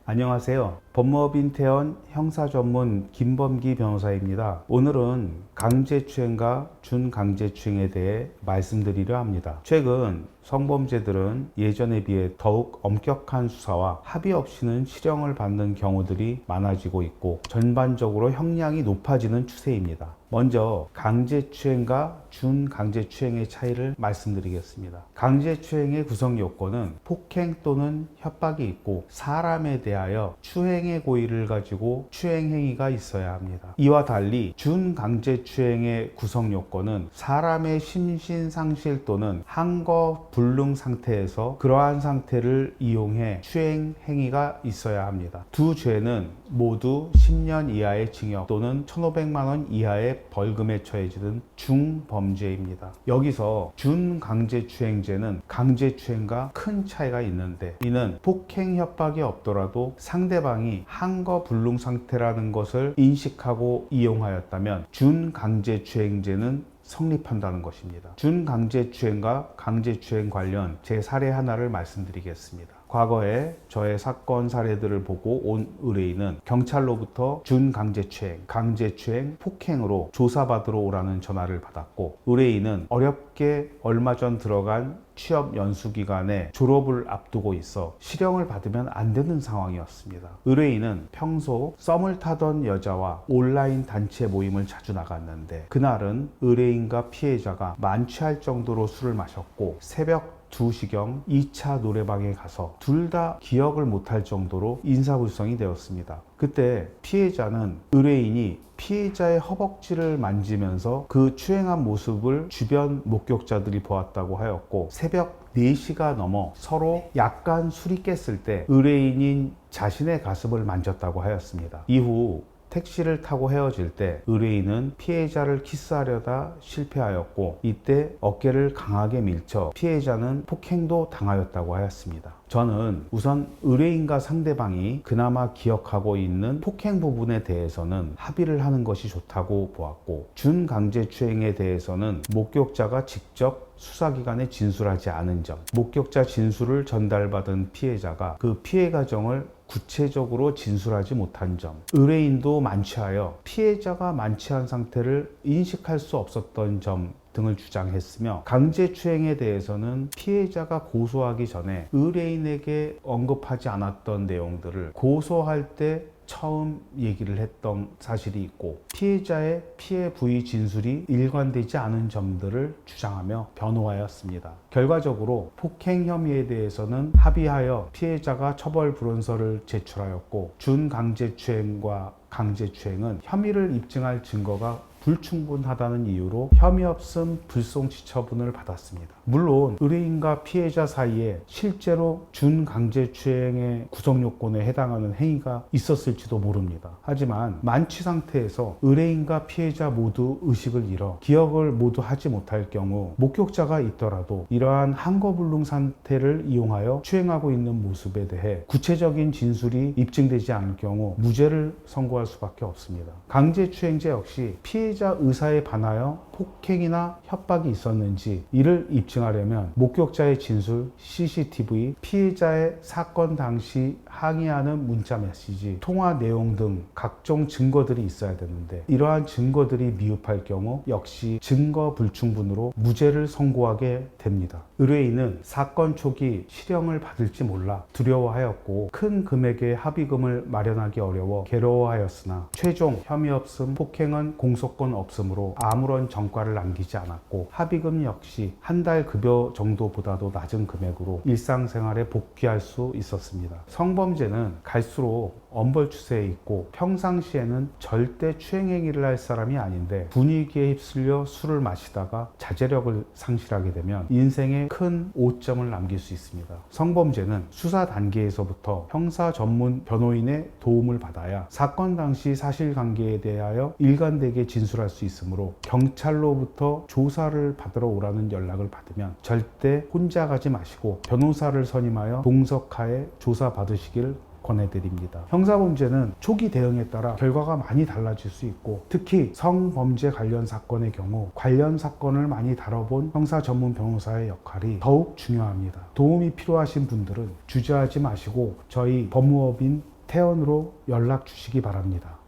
안녕하세요. 법무법인 태원 형사전문 김범기 변호사입니다. 오늘은 강제추행과 준강제추행에 대해 말씀드리려 합니다. 최근 성범죄들은 예전에 비해 더욱 엄격한 수사와 합의 없이는 실형을 받는 경우들이 많아지고 있고 전반적으로 형량이 높아지는 추세입니다. 먼저 강제추행과 준강제추행의 차이를 말씀드리겠습니다. 강제추행의 구성 요건은 폭행 또는 협박이 있고 사람에 대하여 추행의 고의를 가지고 추행행위가 있어야 합니다. 이와 달리 준강제추행의 구성 요건은 사람의 심신상실 또는 항거 불능 상태에서 그러한 상태를 이용해 추행행위가 있어야 합니다. 두 죄는 모두 10년 이하의 징역 또는 1,500만 원 이하의 벌금에 처해지는 중범죄입니다. 여기서 준강제추행죄는 강제추행과 큰 차이가 있는데, 이는 폭행 협박이 없더라도 상대방이 항거 불능 상태라는 것을 인식하고 이용하였다면 준강제추행죄는 성립한다는 것입니다. 준강제추행과 강제추행 관련 제 사례 하나를 말씀드리겠습니다. 과거에 저의 사건 사례들을 보고 온 의뢰인은 경찰로부터 준강제추행, 강제추행, 폭행으로 조사받으러 오라는 전화를 받았고, 의뢰인은 어렵게 얼마 전 들어간 취업 연수기간에 졸업을 앞두고 있어 실형을 받으면 안 되는 상황이었습니다. 의뢰인은 평소 썸을 타던 여자와 온라인 단체 모임을 자주 나갔는데, 그날은 의뢰인과 피해자가 만취할 정도로 술을 마셨고 새벽 2시경 2차 노래방에 가서 둘 다 기억을 못할 정도로 인사불성이 되었습니다. 그때 피해자는 의뢰인이 피해자의 허벅지를 만지면서 그 추행한 모습을 주변 목격자들이 보았다고 하였고, 새벽 4시가 넘어 서로 약간 술이 깼을 때 의뢰인인 자신의 가슴을 만졌다고 하였습니다. 이후 택시를 타고 헤어질 때 의뢰인은 피해자를 키스하려다 실패하였고, 이때 어깨를 강하게 밀쳐 피해자는 폭행도 당하였다고 하였습니다. 저는 우선 의뢰인과 상대방이 그나마 기억하고 있는 폭행 부분에 대해서는 합의를 하는 것이 좋다고 보았고, 준강제추행에 대해서는 목격자가 직접 수사기관에 진술하지 않은 점, 목격자 진술을 전달받은 피해자가 그 피해 과정을 구체적으로 진술하지 못한 점, 의뢰인도 만취하여 피해자가 만취한 상태를 인식할 수 없었던 점 등을 주장했으며, 강제추행에 대해서는 피해자가 고소하기 전에 의뢰인에게 언급하지 않았던 내용들을 고소할 때 처음 얘기를 했던 사실이 있고, 피해자의 피해 부위 진술이 일관되지 않은 점들을 주장하며 변호하였습니다. 결과적으로 폭행 혐의에 대해서는 합의하여 피해자가 처벌 불원서를 제출하였고, 준강제추행과 강제추행은 혐의를 입증할 증거가 불충분하다는 이유로 혐의 없음 불송치 처분을 받았습니다. 물론 의뢰인과 피해자 사이에 실제로 준강제추행의 구성요건에 해당하는 행위가 있었을지도 모릅니다. 하지만 만취 상태에서 의뢰인과 피해자 모두 의식을 잃어 기억을 모두 하지 못할 경우, 목격자가 있더라도 이러한 항거불능 상태를 이용하여 추행하고 있는 모습에 대해 구체적인 진술이 입증되지 않을 경우 무죄를 선고할 수밖에 없습니다. 강제추행죄 역시 피해자 의사에 반하여 폭행이나 협박이 있었는지 이를 입증하려면 목격자의 진술, CCTV, 피해자의 사건 당시 항의하는 문자 메시지, 통화 내용 등 각종 증거들이 있어야 되는데, 이러한 증거들이 미흡할 경우 역시 증거 불충분으로 무죄를 선고하게 됩니다. 의뢰인은 사건 초기 실형을 받을지 몰라 두려워하였고, 큰 금액의 합의금을 마련하기 어려워 괴로워하였으나 최종 혐의 없음, 폭행은 공소권 없으므로 아무런 전과를 남기지 않았고, 합의금 역시 한 달 급여 정도보다도 낮은 금액으로 일상생활에 복귀할 수 있었습니다. 성범죄는 갈수록 엄벌 추세에 있고, 평상시에는 절대 추행행위를 할 사람이 아닌데 분위기에 휩쓸려 술을 마시다가 자제력을 상실하게 되면 인생에 큰 오점을 남길 수 있습니다. 성범죄는 수사 단계에서부터 형사 전문 변호인의 도움을 받아야 사건 당시 사실관계에 대하여 일관되게 진술할 수 있으므로, 경찰로부터 조사를 받으러 오라는 연락을 받으면 절대 혼자 가지 마시고 변호사를 선임하여 동석하에 조사 받으시길 권해드립니다. 형사범죄는 초기 대응에 따라 결과가 많이 달라질 수 있고, 특히 성범죄 관련 사건의 경우 관련 사건을 많이 다뤄본 형사 전문 변호사의 역할이 더욱 중요합니다. 도움이 필요하신 분들은 주저하지 마시고 저희 법무법인 태원으로 연락 주시기 바랍니다.